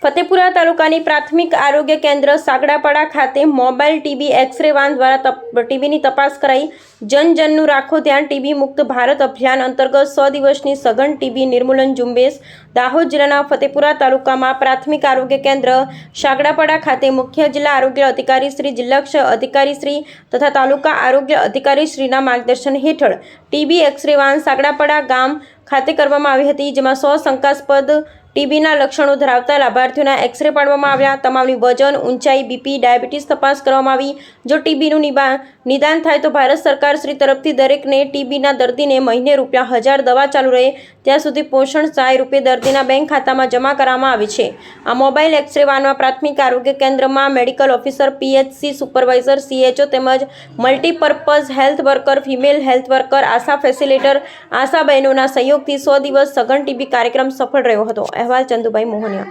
ફતેપુરા તાલુકાની પ્રાથમિક આરોગ્ય કેન્દ્ર સાગડાપાડા ખાતે મોબાઈલ ટીબી એક્સ-રે વાન દ્વારા ટીબીની તપાસ કરાઈ। જનજનનું રાખો ધ્યાન ટીબી મુક્ત ભારત અભિયાન અંતર્ગત 100 દિવસની સઘન ટીબી નિર્મૂલન ઝુંબેશ। દાહોદ જિલ્લાના ફતેપુરા તાલુકામાં પ્રાથમિક આરોગ્ય કેન્દ્ર સાગડાપાડા ખાતે મુખ્ય જિલ્લા આરોગ્ય અધિકારી શ્રી, જિલ્લા ક્ષય અધિકારી શ્રી તથા તાલુકા આરોગ્ય અધિકારી શ્રીના માર્ગદર્શન હેઠળ ટીબી એક્સ-રે વાન સાગડાપાડા ગામ ખાતે કરવામાં આવી હતી, જેમાં 100 શંકાસ્પદ ટીબીના લક્ષણો ધરાવતા લાભાર્થીઓના એક્સ-રે પાડવામાં આવ્યા। તમામની વજન, ઊંચાઈ, બીપી, ડાયાબિટીસ તપાસ કરવામાં આવી। જો ટીબીનું નિદાન થાય તો ભારત સરકાર શ્રી તરફથી દરેકને ટીબીના દર્દીને મહિને ₹1000 દવા ચાલુ રહે ત્યાં સુધી પોષણ સહાય રૂપે દર્દીના બેંક ખાતામાં જમા કરવામાં આવે છે। આ મોબાઈલ એક્સ-રે વાનમાં પ્રાથમિક આરોગ્ય કેન્દ્રમાં medical officer, PHC supervisor, CHO તેમજ multipurpose health worker, female health worker, ASHA facilitator, ASHA બહેનોના સહયોગથી 100 દિવસ સઘન ટીબી કાર્યક્રમ સફળ રહ્યો હતો। અહેવાલ ચંદુભાઈ મોહનિયા।